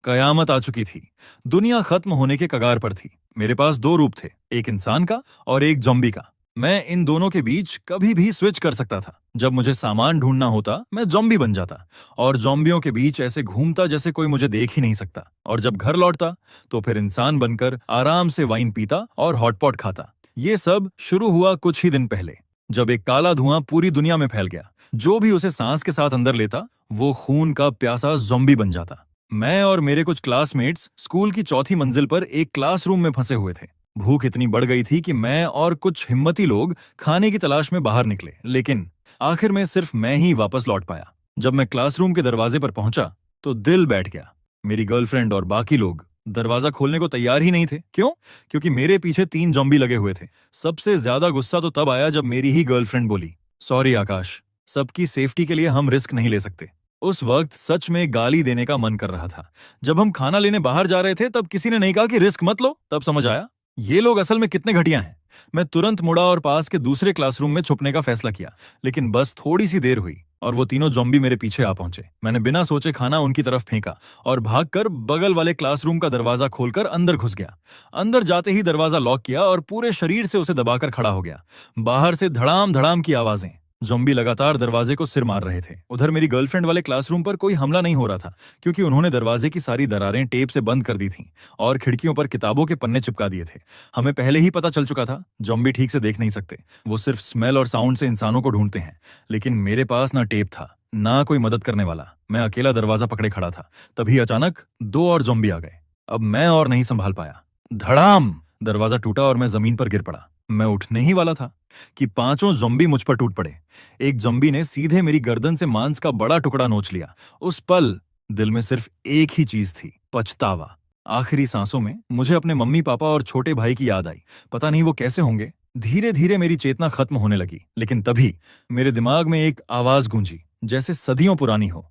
कयामत आ चुकी थी। दुनिया खत्म होने के कगार पर थी। मेरे पास दो रूप थे, एक इंसान का और एक ज़ॉम्बी का। मैं इन दोनों के बीच कभी भी स्विच कर सकता था। जब मुझे सामान ढूंढना होता, मैं ज़ॉम्बी बन जाता और ज़ॉम्बियों के बीच ऐसे घूमता जैसे कोई मुझे देख ही नहीं सकता। और जब घर लौटता, तो फिर इंसान बनकर आराम से वाइन पीता और हॉटपॉट खाता। ये सब शुरू हुआ कुछ ही दिन पहले, जब एक काला धुआं पूरी दुनिया में फैल गया। जो भी उसे सांस के साथ अंदर लेता, वो खून का प्यासा ज़ॉम्बी बन जाता। मैं और मेरे कुछ क्लासमेट्स स्कूल की चौथी मंजिल पर एक क्लासरूम में फंसे हुए थे। भूख इतनी बढ़ गई थी कि मैं और कुछ हिम्मती लोग खाने की तलाश में बाहर निकले, लेकिन आखिर में सिर्फ मैं ही वापस लौट पाया। जब मैं क्लासरूम के दरवाजे पर पहुंचा, तो दिल बैठ गया। मेरी गर्लफ्रेंड और बाकी लोग दरवाजा खोलने को तैयार ही नहीं थे। क्यों? क्योंकि मेरे पीछे 3 ज़ॉम्बी लगे हुए थे। सबसे ज्यादा गुस्सा तो तब आया जब मेरी ही गर्लफ्रेंड बोली, सॉरी आकाश, सबकी सेफ्टी के लिए हम रिस्क नहीं ले सकते। उस वक्त सच में गाली देने का मन कर रहा था। जब हम खाना लेने बाहर जा रहे थे, तब किसी ने नहीं कहा कि रिस्क मत लो। तब समझ आया, ये लोग असल में कितने घटिया हैं। मैं तुरंत मुड़ा और पास के दूसरे क्लासरूम में छुपने का फैसला किया। लेकिन बस थोड़ी सी देर हुई और वो तीनों ज़ॉम्बी मेरे पीछे आ पहुंचे। मैंने बिना सोचे खाना उनकी तरफ फेंका और भागकर बगल वाले क्लासरूम का दरवाजा खोलकर अंदर घुस गया। अंदर जाते ही दरवाजा लॉक किया और पूरे शरीर से उसे दबाकर खड़ा हो गया। बाहर से धड़ाम धड़ाम की आवाजें। ज़ॉम्बी लगातार दरवाजे को सिर मार रहे थे। उधर मेरी गर्लफ्रेंड वाले क्लासरूम पर कोई हमला नहीं हो रहा था, क्योंकि उन्होंने दरवाजे की सारी दरारें टेप से बंद कर दी थीं और खिड़कियों पर किताबों के पन्ने चिपका दिए थे। हमें पहले ही पता चल चुका था, ज़ॉम्बी ठीक से देख नहीं सकते, वो सिर्फ स्मेल और साउंड से इंसानों को ढूंढते हैं। लेकिन मेरे पास ना टेप था, ना कोई मदद करने वाला। मैं अकेला दरवाजा पकड़े खड़ा था। तभी अचानक 2 और ज़ॉम्बी आ गए। अब मैं और नहीं संभाल पाया। धड़ाम! दरवाजा टूटा और मैं जमीन पर गिर पड़ा। मैं उठने ही वाला था कि 5 ज़ॉम्बी मुझ पर टूट पड़े। एक ज़ॉम्बी ने सीधे मेरी गर्दन से मांस का बड़ा टुकड़ा नोच लिया। उस पल दिल में सिर्फ एक ही चीज थी, पछतावा। आखिरी सांसों में मुझे अपने मम्मी पापा और छोटे भाई की याद आई। पता नहीं वो कैसे होंगे। धीरे धीरे मेरी चेतना खत्म होने लगी, लेकिन तभी मेरे दिमाग में एक आवाज गूंजी, जैसे सदियों पुरानी हो।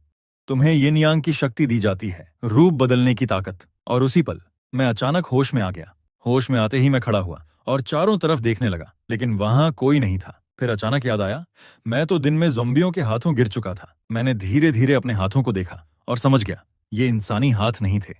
तुम्हें यिन यांग की शक्ति दी जाती है, रूप बदलने की ताकत। और उसी पल मैं अचानक होश में आ गया। होश में आते ही मैं खड़ा हुआ और चारों तरफ देखने लगा, लेकिन वहां कोई नहीं था। फिर अचानक याद आया, मैं तो दिन में ज़ॉम्बियों के हाथों गिर चुका था। मैंने धीरे धीरे अपने हाथों को देखा और समझ गया, ये इंसानी हाथ नहीं थे।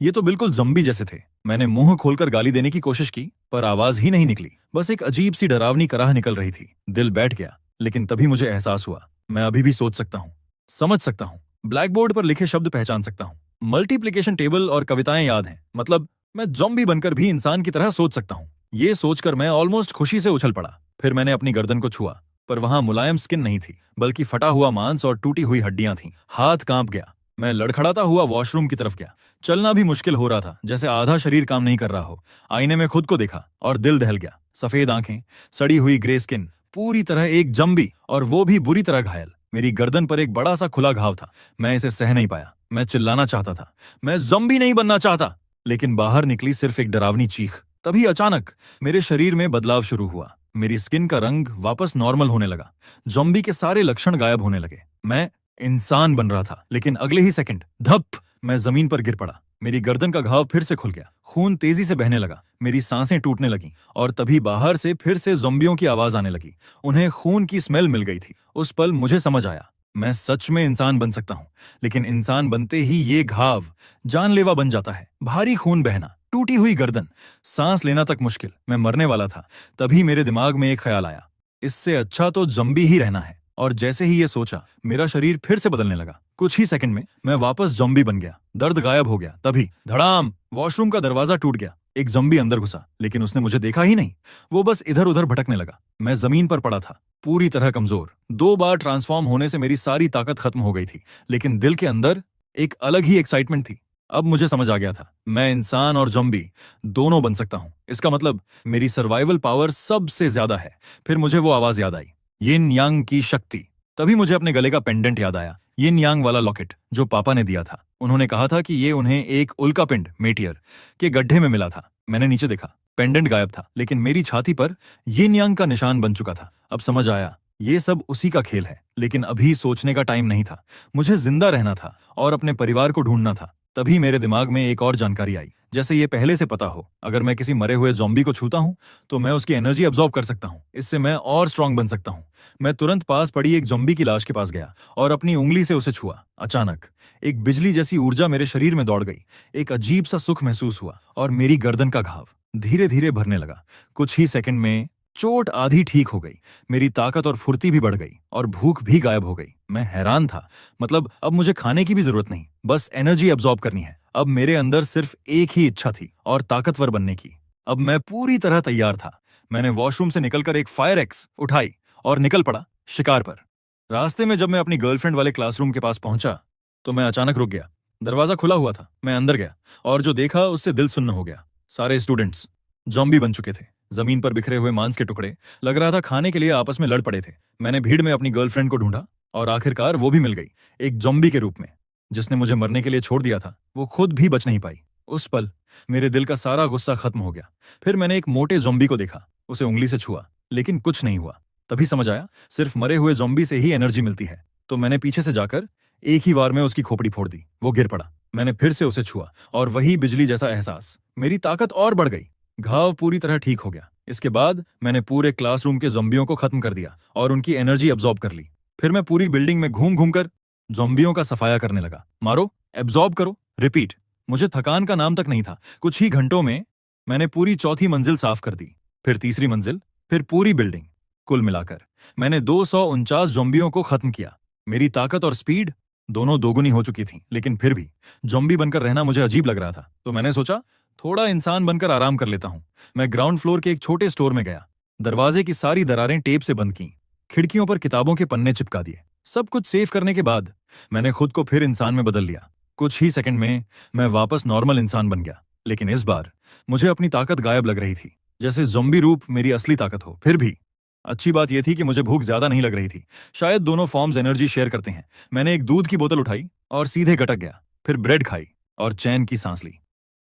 ये तो बिल्कुल ज़ॉम्बी जैसे थे। मैंने मुंह खोलकर गाली देने की कोशिश की, पर आवाज ही नहीं निकली। बस एक अजीब सी डरावनी कराह निकल रही थी। दिल बैठ गया, लेकिन तभी मुझे एहसास हुआ, मैं अभी भी सोच सकता हूँ, समझ सकता हूँ, ब्लैक बोर्ड पर लिखे शब्द पहचान सकता हूँ, मल्टीप्लिकेशन टेबल और कविताएं याद हैं। मतलब मैं ज़ॉम्बी बनकर भी इंसान की तरह सोच सकता हूँ। ये सोचकर मैं ऑलमोस्ट खुशी से उछल पड़ा। फिर मैंने अपनी गर्दन को छुआ, पर वहां मुलायम स्किन नहीं थी, बल्कि फटा हुआ मांस और टूटी हुई हड्डियां थीं। हाथ कांप गया। मैं लड़खड़ाता हुआ वॉशरूम की तरफ गया। चलना भी मुश्किल हो रहा था, जैसे आधा शरीर काम नहीं कर रहा हो। आईने में खुद को देखा और दिल दहल गया। सफेद आंखें, सड़ी हुई ग्रे स्किन, पूरी तरह एक ज़ॉम्बी, और वो भी बुरी तरह घायल। मेरी गर्दन पर एक बड़ा सा खुला घाव था। मैं इसे सह नहीं पाया। मैं चिल्लाना चाहता था, मैं ज़ॉम्बी नहीं बनना चाहता, लेकिन बाहर निकली सिर्फ एक डरावनी चीख। तभी अचानक मेरे शरीर में बदलाव शुरू हुआ। मेरी स्किन का रंग वापस नॉर्मल होने लगा। ज़ॉम्बी के सारे लक्षण गायब होने लगे। मैं इंसान बन रहा था, लेकिन अगले ही सेकंड धप, मैं जमीन पर गिर पड़ा। मेरी गर्दन का घाव फिर से खुल गया। खून तेजी से बहने लगा। मेरी सांसें टूटने लगीं और तभी बाहर से फिर से ज़ॉम्बियों की आवाज आने लगी। उन्हें खून की स्मेल मिल गई थी। उस पल मुझे समझ आया, मैं सच में इंसान बन सकता हूँ, लेकिन इंसान बनते ही ये घाव जानलेवा बन जाता है। भारी खून बहना, टूटी हुई गर्दन, सांस लेना तक मुश्किल। मैं मरने वाला था। तभी मेरे दिमाग में एक ख्याल आया, इससे अच्छा तो ज़ॉम्बी ही रहना है। और जैसे ही ये सोचा, मेरा शरीर फिर से बदलने लगा। कुछ ही सेकंड में मैं वापस ज़ॉम्बी बन गया। दर्द गायब हो गया। तभी धड़ाम, वॉशरूम का दरवाजा टूट गया। एक ज़ॉम्बी अंदर घुसा, लेकिन उसने मुझे देखा ही नहीं। वो बस इधर उधर भटकने लगा। मैं जमीन पर पड़ा था, पूरी तरह कमजोर। 2 बार ट्रांसफॉर्म होने से मेरी सारी ताकत खत्म हो गई थी, लेकिन दिल के अंदर एक अलग ही एक्साइटमेंट थी। अब मुझे समझ आ गया था, मैं इंसान और ज़ॉम्बी दोनों बन सकता हूं। इसका मतलब मेरी सर्वाइवल पावर सबसे ज्यादा है। फिर मुझे वो आवाज याद आई, यिन यांग की शक्ति। तभी मुझे अपने गले का पेंडेंट याद आया, यिन यांग वाला लॉकेट जो पापा ने दिया था। उन्होंने कहा था कि ये उन्हें एक उल्कापिंड मेटियर के गड्ढे में मिला था। मैंने नीचे देखा, पेंडेंट गायब था, लेकिन मेरी छाती पर यिन यांग का निशान बन चुका था। अब समझ आया, ये सब उसी का खेल है। लेकिन अभी सोचने का टाइम नहीं था। मुझे जिंदा रहना था और अपने परिवार को ढूंढना था। तभी मेरे दिमाग में एक और जानकारी आई, जैसे ये पहले से पता हो, अगर मैं किसी मरे हुए ज़ॉम्बी को छूता हूँ तो मैं उसकी एनर्जी अब्जॉर्ब कर सकता हूँ। इससे मैं और स्ट्रांग बन सकता हूँ। मैं तुरंत पास पड़ी एक ज़ॉम्बी की लाश के पास गया और अपनी उंगली से उसे छुआ। अचानक एक बिजली जैसी ऊर्जा मेरे शरीर में दौड़ गई। एक अजीब सा सुख महसूस हुआ और मेरी गर्दन का घाव धीरे धीरे भरने लगा। कुछ ही सेकंड में चोट आधी ठीक हो गई। मेरी ताकत और फुर्ती भी बढ़ गई और भूख भी गायब हो गई। मैं हैरान था। मतलब अब मुझे खाने की भी जरूरत नहीं, बस एनर्जी अब्सॉर्ब करनी है। अब मेरे अंदर सिर्फ एक ही इच्छा थी और ताकतवर बनने की। अब मैं पूरी तरह तैयार था। मैंने वॉशरूम से निकलकर एक फायर एक्स उठाई और निकल पड़ा शिकार पर। रास्ते में जब मैं अपनी गर्लफ्रेंड वाले क्लासरूम के पास पहुंचा तो मैं अचानक रुक गया। दरवाजा खुला हुआ था। मैं अंदर गया और जो देखा उससे दिल सुन्न हो गया। सारे स्टूडेंट्स जॉम्बी बन चुके थे। जमीन पर बिखरे हुए मांस के टुकड़े, लग रहा था खाने के लिए आपस में लड़ पड़े थे। मैंने भीड़ में अपनी गर्लफ्रेंड को ढूंढा और आखिरकार वो भी मिल गई, एक जॉम्बी के रूप में। जिसने मुझे मरने के लिए छोड़ दिया था वो खुद भी बच नहीं पाई। उस पल मेरे दिल का सारा गुस्सा खत्म हो गया। फिर मैंने एक मोटे जॉम्बी को देखा, उसे उंगली से छुआ, लेकिन कुछ नहीं हुआ। तभी समझ आया सिर्फ मरे हुए जॉम्बी से ही एनर्जी मिलती है। तो मैंने पीछे से जाकर एक ही बार में उसकी खोपड़ी फोड़ दी। वो गिर पड़ा। मैंने फिर से उसे छुआ और वही बिजली जैसा एहसास। मेरी ताकत और बढ़ गई। घाव पूरी तरह ठीक हो गया। इसके बाद मैंने पूरे क्लासरूम के ज़ॉम्बियों को खत्म कर दिया और उनकी एनर्जी अब्सॉर्ब कर ली। फिर मैं पूरी बिल्डिंग में घूम घूम कर ज़ॉम्बियों का सफाया करने लगा। मारो, एब्सॉर्ब करो, रिपीट। मुझे थकान का नाम तक नहीं था। कुछ ही घंटों में मैंने पूरी चौथी मंजिल साफ कर दी, फिर तीसरी मंजिल, फिर पूरी बिल्डिंग। कुल मिलाकर मैंने 249 ज़ॉम्बियों को खत्म किया। मेरी ताकत और स्पीड दोनों दोगुनी हो चुकी थी, लेकिन फिर भी ज़ॉम्बी बनकर रहना मुझे अजीब लग रहा था। तो मैंने सोचा थोड़ा इंसान बनकर आराम कर लेता हूं। मैं ग्राउंड फ्लोर के एक छोटे स्टोर में गया। दरवाजे की सारी दरारें टेप से बंद की, खिड़कियों पर किताबों के पन्ने चिपका दिए। सब कुछ सेव करने के बाद मैंने खुद को फिर इंसान में बदल लिया। कुछ ही सेकंड में मैं वापस नॉर्मल इंसान बन गया। लेकिन इस बार मुझे अपनी ताकत गायब लग रही थी, जैसे ज़ॉम्बी रूप मेरी असली ताकत हो। फिर भी अच्छी बात यह थी कि मुझे भूख ज्यादा नहीं लग रही थी। शायद दोनों फॉर्म्स एनर्जी शेयर करते हैं। मैंने एक दूध की बोतल उठाई और सीधे गटक गया, फिर ब्रेड खाई और चैन की सांस ली।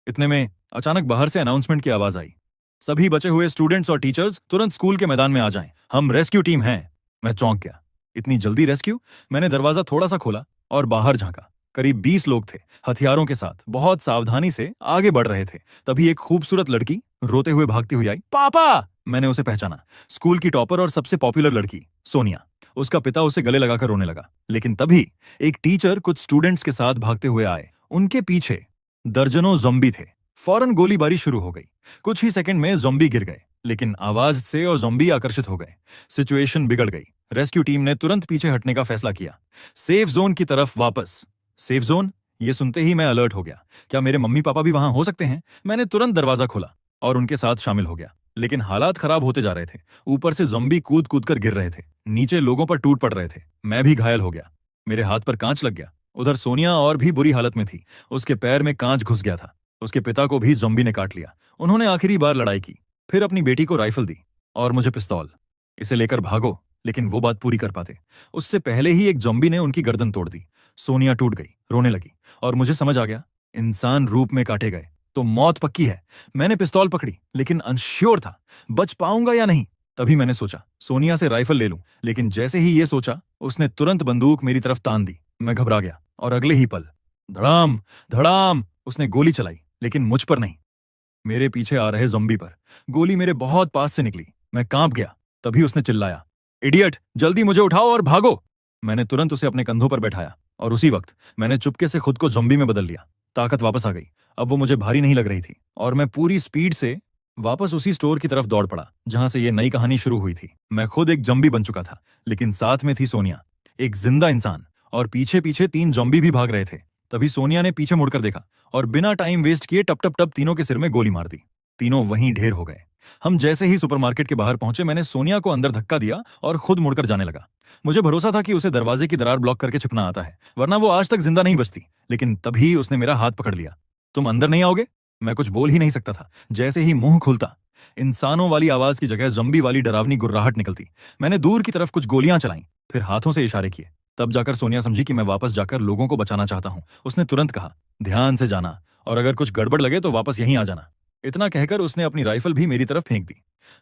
इतने में अचानक बाहर से अनाउंसमेंट की आवाज आई, सभी बचे हुए स्टूडेंट्स और टीचर्स तुरंत स्कूल के मैदान में आ जाएं, हम रेस्क्यू टीम हैं। मैं चौंक गया। इतनी जल्दी रेस्क्यू? मैंने दरवाजा थोड़ा सा खोला और बाहर झांका। करीब 20 लोग थे, हथियारों के साथ, बहुत सावधानी से आगे बढ़ रहे थे। तभी एक खूबसूरत लड़की रोते हुए भागती हुई आई। पापा! मैंने उसे पहचाना। स्कूल की टॉपर और सबसे पॉपुलर लड़की सोनिया। उसका पिता उसे गले लगाकर रोने लगा। लेकिन तभी एक टीचर कुछ स्टूडेंट्स के साथ भागते हुए आए। उनके पीछे दर्जनों ज़ॉम्बी थे। फौरन गोलीबारी शुरू हो गई। कुछ ही सेकंड में ज़ॉम्बी गिर गए, लेकिन आवाज से और ज़ॉम्बी आकर्षित हो गए। सिचुएशन बिगड़ गई। रेस्क्यू टीम ने तुरंत पीछे हटने का फैसला किया, सेफ जोन की तरफ वापस। Safe zone? ये सुनते ही मैं अलर्ट हो गया। क्या मेरे मम्मी पापा भी वहां हो सकते हैं? मैंने तुरंत दरवाजा खोला और उनके साथ शामिल हो गया। लेकिन हालात खराब होते जा रहे थे। ऊपर से ज़ॉम्बी कूद कूद कर गिर रहे थे, नीचे लोगों पर टूट पड़ रहे थे। मैं भी घायल हो गया। मेरे हाथ पर कांच लग गया। उधर सोनिया और भी बुरी हालत में थी। उसके पैर में कांच घुस गया था। उसके पिता को भी ज़ॉम्बी ने काट लिया। उन्होंने आखिरी बार लड़ाई की, फिर अपनी बेटी को राइफल दी और मुझे पिस्तौल। इसे लेकर भागो। लेकिन वो बात पूरी कर पाते उससे पहले ही एक ज़ॉम्बी ने उनकी गर्दन तोड़ दी। सोनिया टूट गई, रोने लगी और मुझे समझ आ गया, इंसान रूप में काटे गए तो मौत पक्की है। मैंने पिस्तौल पकड़ी, लेकिन अनश्योर था बच पाऊंगा या नहीं। तभी मैंने सोचा सोनिया से राइफल ले लूं, लेकिन जैसे ही ये सोचा उसने तुरंत बंदूक मेरी तरफ तान दी। मैं घबरा गया और अगले ही पल धड़ाम धड़ाम उसने गोली चलाई, लेकिन मुझ पर नहीं, मेरे पीछे आ रहे ज़ॉम्बी पर। गोली मेरे बहुत पास से निकली। मैं कांप गया। तभी उसने चिल्लाया, इडियट, जल्दी मुझे उठाओ और भागो। मैंने तुरंत उसे अपने कंधों पर बैठाया और उसी वक्त मैंने चुपके से खुद को ज़ॉम्बी में बदल लिया। ताकत वापस आ गई। अब वो मुझे भारी नहीं लग रही थी और मैं पूरी स्पीड से वापस उसी स्टोर की तरफ दौड़ पड़ा जहां से ये नई कहानी शुरू हुई थी। मैं खुद एक ज़ॉम्बी बन चुका था, लेकिन साथ में थी सोनिया, एक जिंदा इंसान, और पीछे पीछे 3 ज़ॉम्बी भी भाग रहे थे। तभी सोनिया ने पीछे मुड़कर देखा और बिना टाइम वेस्ट किए टप टप टप तीनों के सिर में गोली मार दी। तीनों वहीं ढेर हो गए। हम जैसे ही सुपरमार्केट के बाहर पहुंचे, मैंने सोनिया को अंदर धक्का दिया और खुद मुड़कर जाने लगा। मुझे भरोसा था कि उसे दरवाजे की दरार ब्लॉक करके छिपना आता है, वरना वो आज तक जिंदा नहीं बचती। लेकिन तभी उसने मेरा हाथ पकड़ लिया। तुम अंदर नहीं आओगे? मैं कुछ बोल ही नहीं सकता था। जैसे ही मुंह खुलता, इंसानों वाली आवाज की जगह ज़ॉम्बी वाली डरावनी गुर्राहट निकलती। मैंने दूर की तरफ कुछ गोलियां चलाईं, फिर हाथों से इशारे किए। तब जाकर सोनिया समझी कि मैं वापस जाकर लोगों को बचाना चाहता हूं। उसने तुरंत कहा, ध्यान से जाना और अगर कुछ गड़बड़ लगे तो वापस यहीं आ जाना। इतना कहकर उसने अपनी राइफल भी मेरी तरफ फेंक दी।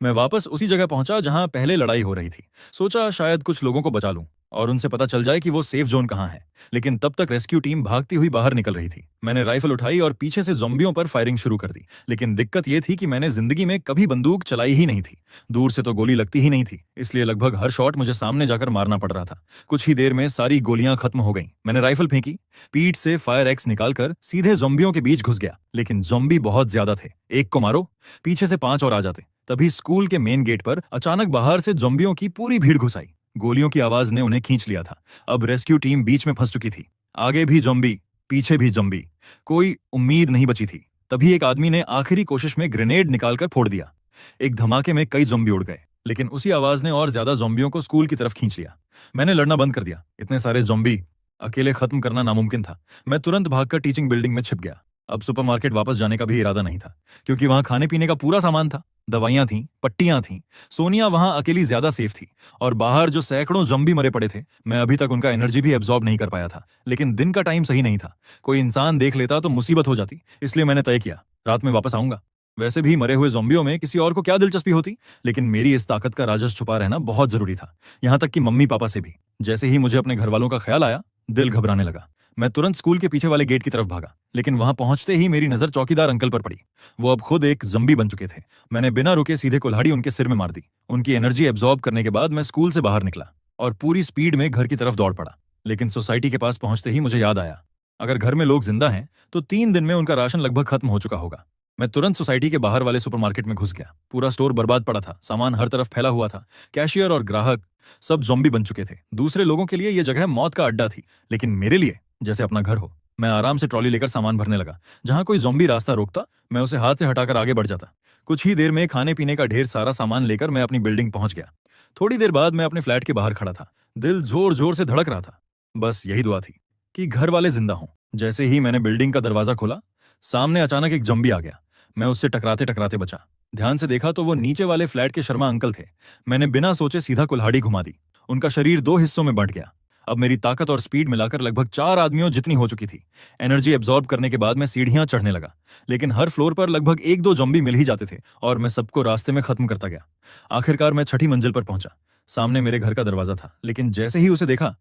मैं वापस उसी जगह पहुंचा जहां पहले लड़ाई हो रही थी। सोचा शायद कुछ लोगों को बचा लूं, और उनसे पता चल जाए कि वो सेफ जोन कहाँ है। लेकिन तब तक रेस्क्यू टीम भागती हुई बाहर निकल रही थी। मैंने राइफल उठाई और पीछे से ज़ॉम्बियों पर फायरिंग शुरू कर दी। लेकिन दिक्कत ये थी कि मैंने जिंदगी में कभी बंदूक चलाई ही नहीं थी। दूर से तो गोली लगती ही नहीं थी, इसलिए लगभग हर शॉट मुझे सामने जाकर मारना पड़ रहा था। कुछ ही देर में सारी गोलियां खत्म हो गईं। मैंने राइफल फेंकी, पीठ से फायर एक्स निकालकर सीधे ज़ॉम्बियों के बीच घुस गया। लेकिन ज़ॉम्बी बहुत ज्यादा थे। एक को मारो, पीछे से 5 और आ जाते। तभी स्कूल के मेन गेट पर अचानक बाहर से ज़ॉम्बियों की पूरी भीड़ घुस आई। गोलियों की आवाज ने उन्हें खींच लिया था। अब रेस्क्यू टीम बीच में फंस चुकी थी। आगे भी ज़ॉम्बी, पीछे भी ज़ॉम्बी। कोई उम्मीद नहीं बची थी। तभी एक आदमी ने आखिरी कोशिश में ग्रेनेड निकालकर फोड़ दिया। एक धमाके में कई ज़ॉम्बी उड़ गए। लेकिन उसी आवाज ने और ज्यादा ज़ॉम्बियों को स्कूल की तरफ खींच लिया। मैंने लड़ना बंद कर दिया। इतने सारे ज़ॉम्बी अकेले खत्म करना नामुमकिन था। मैं तुरंत भागकर टीचिंग बिल्डिंग में छिप गया। अब सुपरमार्केट वापस जाने का भी इरादा नहीं था, क्योंकि वहां खाने पीने का पूरा सामान था। दवाइयां थीं, पट्टियां थीं। सोनिया वहां अकेली ज्यादा सेफ थी। और बाहर जो सैकड़ों ज़ॉम्बी मरे पड़े थे, मैं अभी तक उनका एनर्जी भी एब्जॉर्ब नहीं कर पाया था। लेकिन दिन का टाइम सही नहीं था। कोई इंसान देख लेता तो मुसीबत हो जाती। इसलिए मैंने तय किया, रात में वापस आऊंगा। वैसे भी मरे हुए ज़ॉम्बियों में किसी और को क्या दिलचस्पी होती, लेकिन मेरी इस ताकत का राज छुपा रहना बहुत जरूरी था। यहां तक कि मम्मी पापा से भी। जैसे ही मुझे अपने घर वालों का ख्याल आया, दिल घबराने लगा। मैं तुरंत स्कूल के पीछे वाले गेट की तरफ भागा। लेकिन वहां पहुंचते ही मेरी नजर चौकीदार अंकल पर पड़ी। वो अब खुद एक ज़ॉम्बी बन चुके थे। मैंने बिना रुके सीधे कुल्हाड़ी उनके सिर में मार दी। उनकी एनर्जी एब्जॉर्ब करने के बाद मैं स्कूल से बाहर निकला और पूरी स्पीड में घर की तरफ दौड़ पड़ा। लेकिन सोसाइटी के पास पहुंचते ही मुझे याद आया, अगर घर में लोग जिंदा हैं तो 3 दिन में उनका राशन लगभग खत्म हो चुका होगा। मैं तुरंत सोसाइटी के बाहर वाले सुपरमार्केट में घुस गया। पूरा स्टोर बर्बाद पड़ा था, सामान हर तरफ फैला हुआ था। कैशियर और ग्राहक सब ज़ॉम्बी बन चुके थे। दूसरे लोगों के लिए यह जगह मौत का अड्डा थी, लेकिन मेरे लिए जैसे अपना घर हो। मैं आराम से ट्रॉली लेकर सामान भरने लगा। जहां कोई ज़ॉम्बी रास्ता रोकता, मैं उसे हाथ से हटाकर आगे बढ़ जाता। कुछ ही देर में खाने पीने का ढेर सारा सामान लेकर मैं अपनी बिल्डिंग पहुंच गया। थोड़ी देर बाद मैं अपने फ्लैट के बाहर खड़ा था। दिल जोर जोर से धड़क रहा था। बस यही दुआ थी कि घर वाले जिंदा हों। जैसे ही मैंने बिल्डिंग का दरवाजा खोला, सामने अचानक एक ज़ॉम्बी आ गया। मैं उससे टकराते टकराते बचा। ध्यान से देखा तो वो नीचे वाले फ्लैट के शर्मा अंकल थे। मैंने बिना सोचे सीधा कुल्हाड़ी घुमा दी। उनका शरीर 2 हिस्सों में बंट गया। अब मेरी ताकत और स्पीड मिलाकर लगभग 4 आदमियों जितनी हो चुकी थी। एनर्जी एब्जॉर्ब करने के बाद मैं सीढ़ियां चढ़ने लगा। लेकिन हर फ्लोर पर लगभग 1-2 ज़ॉम्बी मिल ही जाते थे और मैं सबको रास्ते में खत्म करता गया। आखिरकार मैं 6ठी मंजिल पर पहुंचा। सामने मेरे घर का दरवाजा था, लेकिन जैसे ही उसे देखा,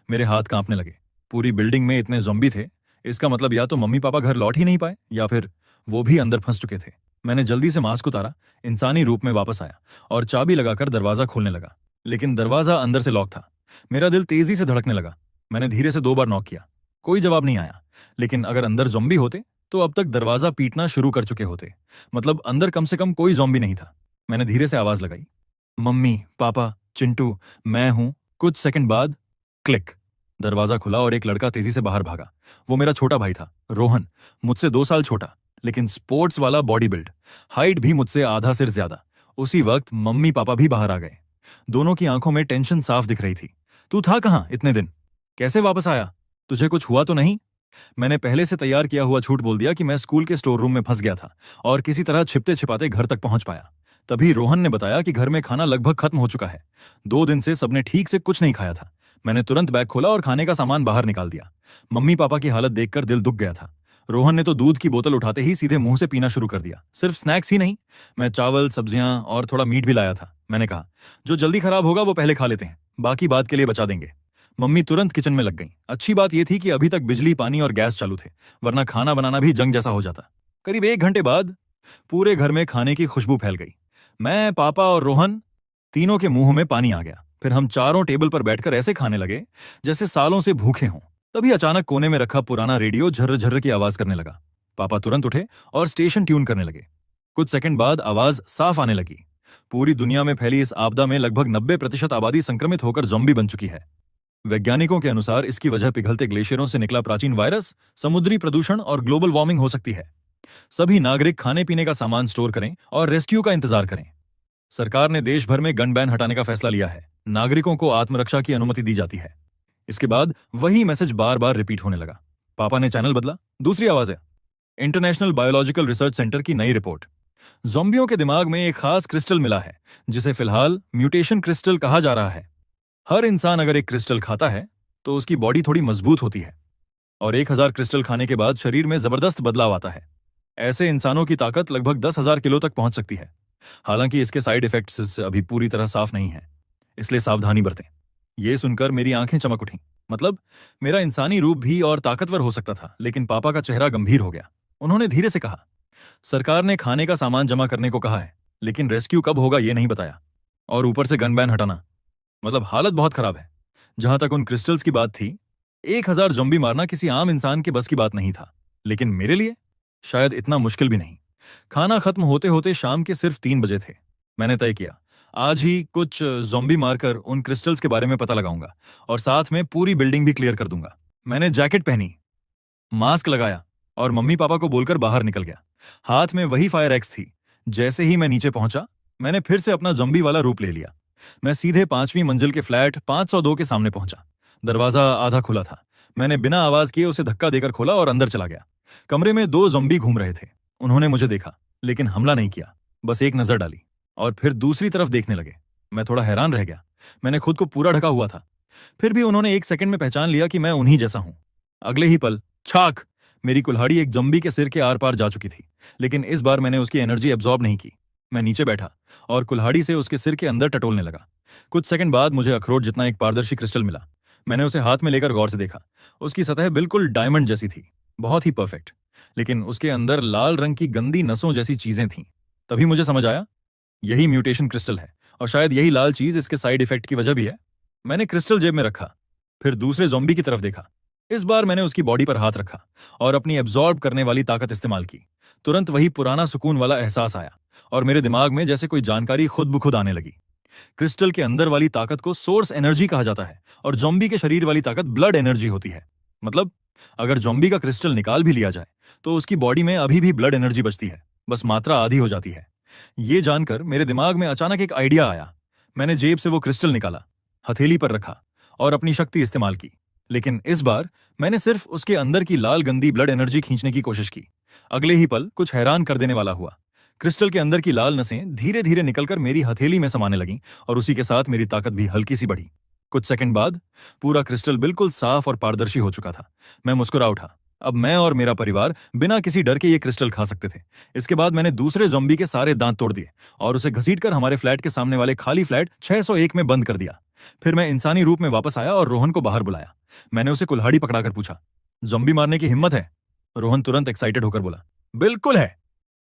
मेरे हाथ कांपने लगे। पूरी बिल्डिंग में इतने ज़ॉम्बी थे, इसका मतलब या तो मम्मी पापा घर लौट ही नहीं पाए या फिर वो भी अंदर फंस चुके थे। मैंने जल्दी से मास्क उतारा, इंसानी रूप में वापस आया और चाबी लगाकर दरवाजा खोलने लगा। लेकिन दरवाजा अंदर से लॉक था। मेरा दिल तेजी से धड़कने लगा। मैंने धीरे से 2 बार नॉक किया। कोई जवाब नहीं आया। लेकिन अगर अंदर ज़ॉम्बी होते तो अब तक दरवाजा पीटना शुरू कर चुके होते। मतलब अंदर कम से कम कोई ज़ॉम्बी नहीं था। मैंने धीरे से आवाज लगाई, मम्मी पापा चिंटू, मैं हूं। कुछ सेकंड बाद क्लिक, दरवाजा खुला और एक लड़का तेजी से बाहर भागा। वो मेरा छोटा भाई था, रोहन। मुझसे 2 साल छोटा, लेकिन स्पोर्ट्स वाला बॉडी बिल्ड, हाइट भी मुझसे आधा सिर ज्यादा। उसी वक्त मम्मी पापा भी बाहर आ गए। दोनों की आंखों में टेंशन साफ दिख रही थी। तू था कहाँ इतने दिन? कैसे वापस आया? तुझे कुछ हुआ तो नहीं? मैंने पहले से तैयार किया हुआ झूठ बोल दिया कि मैं स्कूल के स्टोर रूम में फंस गया था और किसी तरह छिपते छिपाते घर तक पहुंच पाया। तभी रोहन ने बताया कि घर में खाना लगभग खत्म हो चुका है। 2 दिन से सबने ठीक से कुछ नहीं खाया था। मैंने तुरंत बैग खोला और खाने का सामान बाहर निकाल दिया। मम्मी पापा की हालत देखकर दिल दुख गया था। रोहन ने तो दूध की बोतल उठाते ही सीधे मुंह से पीना शुरू कर दिया। सिर्फ स्नैक्स ही नहीं, मैं चावल, सब्जियां और थोड़ा मीट भी लाया था। मैंने कहा, जो जल्दी खराब होगा वो पहले खा लेते हैं, बाकी बात के लिए बचा देंगे। मम्मी तुरंत किचन में लग गई। अच्छी बात यह थी कि अभी तक बिजली, पानी और गैस चालू थे, वरना खाना बनाना भी जंग जैसा हो जाता। करीब 1 घंटे बाद पूरे घर में खाने की खुशबू फैल गई। मैं, पापा और रोहन, तीनों के मुंह में पानी आ गया। फिर हम चारों टेबल पर बैठकर ऐसे खाने लगे जैसे सालों से भूखे हों। तभी अचानक कोने में रखा पुराना रेडियो झर्र झर्र की आवाज करने लगा। पापा तुरंत उठे और स्टेशन ट्यून करने लगे। कुछ सेकंड बाद आवाज साफ आने लगी। पूरी दुनिया में फैली इस आपदा में लगभग 90% आबादी संक्रमित होकर ज़ॉम्बी बन चुकी है। वैज्ञानिकों के अनुसार इसकी वजह पिघलते ग्लेशियरों से निकला प्राचीन वायरस, समुद्री प्रदूषण और ग्लोबल वार्मिंग हो सकती है। सभी नागरिक खाने पीने का सामान स्टोर करें और रेस्क्यू का इंतजार करें। सरकार ने देश भर में गन बैन हटाने का फैसला लिया है। नागरिकों को आत्मरक्षा की अनुमति दी जाती है। इसके बाद वही मैसेज बार बार रिपीट होने लगा। पापा ने चैनल बदला। दूसरी आवाज है, इंटरनेशनल बायोलॉजिकल रिसर्च सेंटर की नई रिपोर्ट। ज़ॉम्बियों के दिमाग में एक खास क्रिस्टल मिला है, जिसे फिलहाल म्यूटेशन क्रिस्टल कहा जा रहा है। हर इंसान अगर एक क्रिस्टल खाता है तो उसकी बॉडी थोड़ी मजबूत होती है और 1000 क्रिस्टल खाने के बाद शरीर में जबरदस्त बदलाव आता है। ऐसे इंसानों की ताकत लगभग 10,000 किलो तक पहुंच सकती है। हालांकि इसके साइड इफेक्ट्स अभी पूरी तरह साफ नहीं है, इसलिए सावधानी बरतें। ये सुनकर मेरी आंखें चमक उठीं। मतलब मेरा इंसानी रूप भी और ताकतवर हो सकता था, लेकिन पापा का चेहरा गंभीर हो गया। उन्होंने धीरे से कहा, सरकार ने खाने का सामान जमा करने को कहा है, लेकिन रेस्क्यू कब होगा ये नहीं बताया। और ऊपर से गन बैन हटाना, मतलब हालत बहुत खराब है। जहां तक उन क्रिस्टल्स की बात थी, 1,000 ज़ॉम्बी मारना किसी आम इंसान के बस की बात नहीं था, लेकिन मेरे लिए शायद इतना मुश्किल भी नहीं। खाना खत्म होते होते शाम के सिर्फ 3 बजे थे। मैंने तय किया, आज ही कुछ ज़ॉम्बी मारकर उन क्रिस्टल्स के बारे में पता लगाऊंगा और साथ में पूरी बिल्डिंग भी क्लियर कर दूंगा। मैंने जैकेट पहनी, मास्क लगाया और मम्मी पापा को बोलकर बाहर निकल गया। हाथ में वही फायर एक्स थी। जैसे ही मैं नीचे पहुंचा, मैंने फिर से अपना ज़ॉम्बी वाला रूप ले लिया। मैं सीधे 5वीं मंजिल के फ्लैट 502 के सामने पहुंचा। दरवाजा आधा खुला था। मैंने बिना आवाज किए उसे धक्का देकर खोला और अंदर चला गया। कमरे में 2 ज़ॉम्बी घूम रहे थे। उन्होंने मुझे देखा, लेकिन हमला नहीं किया, बस एक नजर डाली और फिर दूसरी तरफ देखने लगे। मैं थोड़ा हैरान रह गया। मैंने खुद को पूरा ढका हुआ था, फिर भी उन्होंने 1 सेकंड में पहचान लिया कि मैं उन्हीं जैसा हूं। अगले ही पल छाक, मेरी कुल्हाड़ी एक ज़ॉम्बी के सिर के आर पार जा चुकी थी, लेकिन इस बार मैंने उसकी एनर्जी एब्जॉर्ब नहीं की। मैं नीचे बैठा और कुल्हाड़ी से उसके सिर के अंदर टटोलने लगा। कुछ सेकंड बाद मुझे अखरोट जितना एक पारदर्शी क्रिस्टल मिला। मैंने उसे हाथ में लेकर गौर से देखा। उसकी सतह बिल्कुल डायमंड जैसी थी, बहुत ही परफेक्ट, लेकिन उसके अंदर लाल रंग की गंदी नसों जैसी चीजें थीं। तभी मुझे समझ आया, यही म्यूटेशन क्रिस्टल है और शायद यही लाल चीज इसके साइड इफेक्ट की वजह भी है। मैंने क्रिस्टल जेब में रखा, फिर दूसरे ज़ॉम्बी की तरफ देखा। इस बार मैंने उसकी बॉडी पर हाथ रखा और अपनी एब्जॉर्ब करने वाली ताकत इस्तेमाल की। तुरंत वही पुराना सुकून वाला एहसास आया और मेरे दिमाग में जैसे कोई जानकारी खुद ब खुद आने लगी। क्रिस्टल के अंदर वाली ताकत को सोर्स एनर्जी कहा जाता है और ज़ॉम्बी के शरीर वाली ताकत ब्लड एनर्जी होती है। मतलब अगर ज़ॉम्बी का क्रिस्टल निकाल भी लिया जाए तो उसकी बॉडी में अभी भी ब्लड एनर्जी बचती है, बस मात्रा आधी हो जाती है। ये जानकर मेरे दिमाग में अचानक एक आइडिया आया। मैंने जेब से वो क्रिस्टल निकाला, हथेली पर रखा और अपनी शक्ति इस्तेमाल की। लेकिन इस बार मैंने सिर्फ उसके अंदर की लाल गंदी ब्लड एनर्जी खींचने की कोशिश की। अगले ही पल कुछ हैरान कर देने वाला हुआ। क्रिस्टल के अंदर की लाल नसें धीरे धीरे निकलकर मेरी हथेली में समाने लगीं और उसी के साथ मेरी ताकत भी हल्की सी बढ़ी। कुछ सेकंड बाद पूरा क्रिस्टल बिल्कुल साफ और पारदर्शी हो चुका था। मैं मुस्कुरा उठा। अब मैं और मेरा परिवार बिना किसी डर के ये क्रिस्टल खा सकते थे। इसके बाद मैंने दूसरे ज़ॉम्बी के सारे दांत तोड़ दिए और उसे घसीटकर हमारे फ्लैट के सामने वाले खाली फ्लैट 601 में बंद कर दिया। फिर मैं इंसानी रूप में वापस आया और रोहन को बाहर बुलाया। मैंने उसे कुल्हाड़ी पकड़ाकर पूछा, ज़ॉम्बी मारने की हिम्मत है? रोहन तुरंत एक्साइटेड होकर बोला, बिल्कुल है।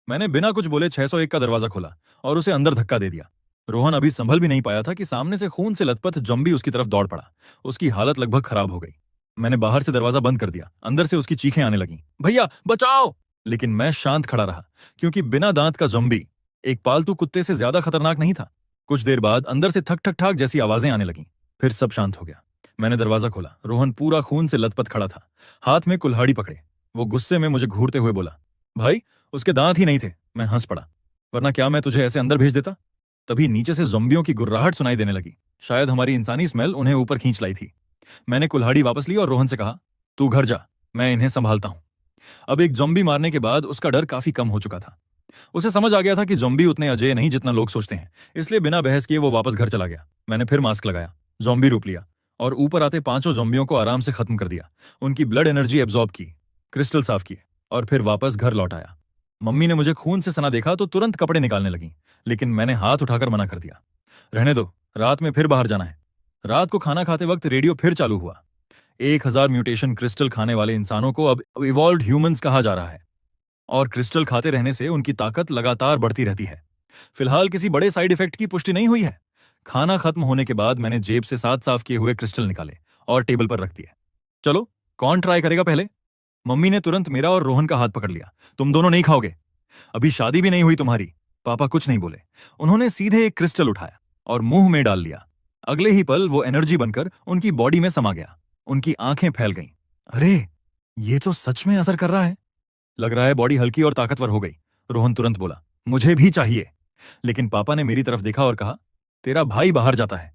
मैंने बिना कुछ बोले 601 का दरवाजा खोला और उसे अंदर धक्का दे दिया। रोहन अभी संभल भी नहीं पाया था कि सामने से खून से लथपथ ज़ॉम्बी उसकी तरफ दौड़ पड़ा। उसकी हालत लगभग खराब हो गई। मैंने बाहर से दरवाजा बंद कर दिया। अंदर से उसकी चीखें आने लगीं, भैया बचाओ! लेकिन मैं शांत खड़ा रहा, क्योंकि बिना दांत का ज़ॉम्बी एक पालतू कुत्ते से ज्यादा खतरनाक नहीं था। कुछ देर बाद अंदर से ठक ठक ठाक जैसी आवाजें आने लगीं। फिर सब शांत हो गया। मैंने दरवाजा खोला। रोहन पूरा खून से लथपथ खड़ा था, हाथ में कुल्हाड़ी पकड़े। वो गुस्से में मुझे घूरते हुए बोला, भाई उसके दांत ही नहीं थे। मैं हंस पड़ा, वरना क्या मैं तुझे ऐसे अंदर भेज देता? तभी नीचे से ज़ॉम्बियों की गुर्राहट सुनाई देने लगी। शायद हमारी इंसानी स्मेल उन्हें ऊपर खींच लाई थी। मैंने कुल्हाड़ी वापस ली और रोहन से कहा, तू घर जा, मैं इन्हें संभालता हूं। अब एक ज़ॉम्बी मारने के बाद उसका डर काफी कम हो चुका था। उसे समझ आ गया था कि ज़ॉम्बी उतने अजय नहीं जितना लोग सोचते हैं, इसलिए बिना बहस किए वो वापस घर चला गया। मैंने फिर मास्क लगाया, ज़ॉम्बी रूप लिया और ऊपर आते 5 ज़ॉम्बियों को आराम से खत्म कर दिया। उनकी ब्लड एनर्जी एब्जॉर्ब की, क्रिस्टल साफ किए और फिर वापस घर लौट आया। मम्मी ने मुझे खून से सना देखा तो तुरंत कपड़े निकालने लगी, लेकिन मैंने हाथ उठाकर मना कर दिया। रहने दो, रात में फिर बाहर जाना है। रात को खाना खाते वक्त रेडियो फिर चालू हुआ। 1,000 म्यूटेशन क्रिस्टल खाने वाले इंसानों को अब इवॉल्व्ड ह्यूमंस कहा जा रहा है और क्रिस्टल खाते रहने से उनकी ताकत लगातार बढ़ती रहती है। फिलहाल किसी बड़े साइड इफेक्ट की पुष्टि नहीं हुई है। खाना खत्म होने के बाद मैंने जेब से 7 साफ किए हुए क्रिस्टल निकाले और टेबल पर रख दिए। चलो, कौन ट्राई करेगा पहले? मम्मी ने तुरंत मेरा और रोहन का हाथ पकड़ लिया। तुम दोनों नहीं खाओगे, अभी शादी भी नहीं हुई तुम्हारी। पापा कुछ नहीं बोले। उन्होंने सीधे एक क्रिस्टल उठाया और मुंह में डाल लिया। अगले ही पल वो एनर्जी बनकर उनकी बॉडी में समा गया। उनकी आंखें फैल गईं। अरे, ये तो सच में असर कर रहा है। लग रहा है बॉडी हल्की और ताकतवर हो गई। रोहन तुरंत बोला, मुझे भी चाहिए। लेकिन पापा ने मेरी तरफ देखा और कहा, तेरा भाई बाहर जाता है,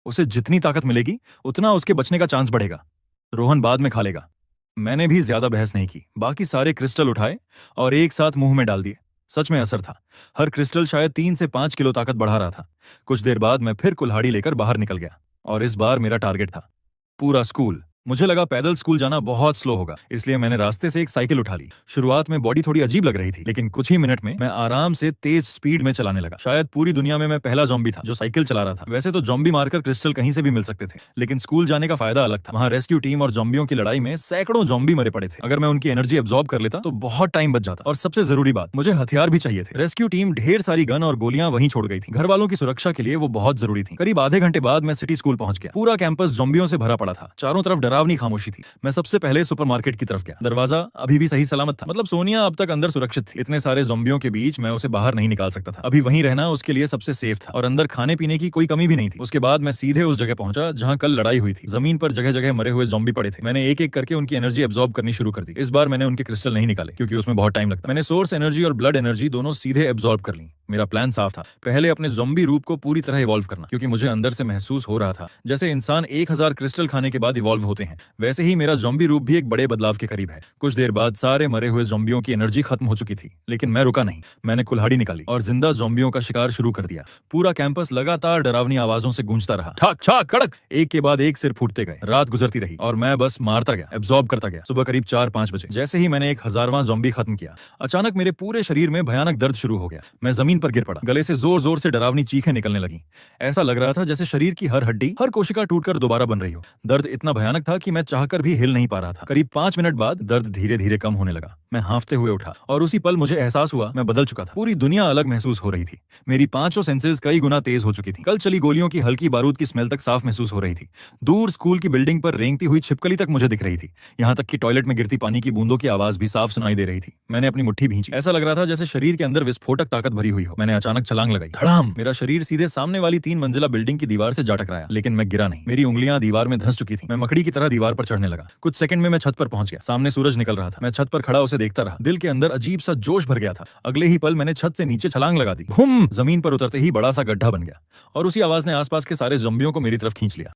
उसे जितनी ताकत मिलेगी उतना उसके बचने का चांस बढ़ेगा। रोहन बाद में खा लेगा। मैंने भी ज्यादा बहस नहीं की। बाकी सारे क्रिस्टल उठाए और एक साथ मुंह में डाल दिए। सच में असर था। हर क्रिस्टल शायद 3 से 5 किलो ताकत बढ़ा रहा था। कुछ देर बाद मैं फिर कुल्हाड़ी लेकर बाहर निकल गया और इस बार मेरा टारगेट था पूरा स्कूल। मुझे लगा पैदल स्कूल जाना बहुत स्लो होगा, इसलिए मैंने रास्ते से एक साइकिल उठा ली। शुरुआत में बॉडी थोड़ी अजीब लग रही थी, लेकिन कुछ ही मिनट में मैं आराम से तेज स्पीड में चलाने लगा। शायद पूरी दुनिया में मैं पहला ज़ॉम्बी था जो साइकिल चला रहा था। वैसे तो ज़ॉम्बी मारकर क्रिस्टल कहीं से भी मिल सकते थे, लेकिन स्कूल जाने का फायदा अलग था। वहाँ रेस्क्यू टीम और ज़ॉम्बियों की लड़ाई में सैकड़ों ज़ॉम्बी मरे पड़े थे। अगर मैं उनकी एनर्जी एब्जॉर्ब कर लेता तो बहुत टाइम बच जाता। और सबसे जरूरी बात, मुझे हथियार भी चाहिए थे। रेस्क्यू टीम ढेर सारी गन और गोलियां वहीं छोड़ गई थी। घर वालों की सुरक्षा के लिए वो बहुत जरूरी थी। करीब आधे घंटे बाद मैं सिटी स्कूल पहुंच गया। पूरा कैंपस ज़ॉम्बियों से भरा पड़ा था। चारों तरफ डरावनी खामोशी थी। मैं सबसे पहले सुपरमार्केट की तरफ गया। दरवाजा अभी भी सही सलामत था, मतलब सोनिया अब तक अंदर सुरक्षित थी। इतने सारे ज़ॉम्बियों के बीच मैं उसे बाहर नहीं निकाल सकता था। अभी वहीं रहना उसके लिए सबसे सेफ था, और अंदर खाने पीने की कोई कमी भी नहीं थी। उसके बाद मैं सीधे उस जगह पहुंचा जहां कल लड़ाई हुई थी। जमीन पर जगह जगह मरे हुए ज़ॉम्बी पड़े थे। मैंने एक एक करके उनकी एनर्जी एब्जॉर्ब करनी शुरू कर दी। इस बार मैंने उनके क्रिस्टल नहीं निकाले, क्योंकि उसमें बहुत टाइम लगता। मैंने सोर्स एनर्जी और ब्लड एनर्जी दोनों सीधे एब्जॉर्ब कर ली। मेरा प्लान साफ था, पहले अपने ज़ॉम्बी रूप को पूरी तरह इवॉल्व करना, क्योंकि मुझे अंदर से महसूस हो रहा था जैसे इंसान 1000 क्रिस्टल खाने के बाद इवॉल्व होते हैं, वैसे ही मेरा ज़ॉम्बी रूप भी एक बड़े बदलाव के करीब है। कुछ देर बाद सारे मरे हुए ज़ॉम्बियों की एनर्जी खत्म हो चुकी थी, लेकिन मैं रुका नहीं। मैंने कुल्हाड़ी निकाली और जिंदा ज़ॉम्बियों का शिकार शुरू कर दिया। पूरा कैंपस लगातार डरावनी आवाजों से गूंजता रहा। ठाक ठाक कड़क, एक के बाद एक सिर फूटते गए। रात गुजरती रही और मैं बस मारता गया, एब्जॉर्ब करता गया। सुबह करीब 4-5 बजे जैसे ही मैंने 1000वां ज़ॉम्बी खत्म किया, अचानक मेरे पूरे शरीर में भयानक दर्द शुरू हो गया। मैं जमीन पर गिर पड़ा। गले से जोर जोर से डरावनी चीखें निकलने लगी। ऐसा लग रहा था जैसे शरीर की हर हड्डी, हर कोशिका टूटकर दोबारा बन रही हो। दर्द इतना भयानक था कि मैं चाहकर भी हिल नहीं पा रहा था। करीब 5 मिनट बाद दर्द धीरे धीरे कम होने लगा। मैं हांफते हुए उठा और उसी पल मुझे एहसास हुआ मैं बदल चुका था। पूरी दुनिया अलग महसूस हो रही थी। मेरी पांचों सेंसेस कई गुना तेज हो चुकी थी। कल चली गोलियों की हल्की बारूद की स्मेल तक साफ महसूस हो रही थी। दूर स्कूल की बिल्डिंग पर रेंगती हुई छिपकली तक मुझे दिख रही थी। यहाँ तक कि टॉयलेट में गिरती पानी की बूंदों की आवाज भी साफ सुनाई दे रही थी। मैंने अपनी मुट्ठी भींची। ऐसा लग रहा था जैसे शरीर के अंदर विस्फोटक ताकत भरी हुई हो। मैंने अचानक छलांग लगाई। धड़ाम! मेरा शरीर सीधे सामने वाली 3 मंजिला बिल्डिंग की दीवार से जा टकराया, लेकिन मैं गिरा नहीं। मेरी उंगलियां दीवार में धंस चुकी थी। मैं मकड़ी की तरह दीवार पर चढ़ने लगा। कुछ सेकंड में मैं छत पर पहुंच गया। सामने सूरज निकल रहा था। मैं छत पर खड़ा उसे देखता रहा। दिल के अंदर अजीब सा जोश भर गया था। अगले ही पल मैंने छत से नीचे छलांग लगा दी। भूम! जमीन पर उतरते ही बड़ा सा गड्ढा बन गया और उसी आवाज ने आसपास के सारे ज़ॉम्बियों को मेरी तरफ खींच लिया।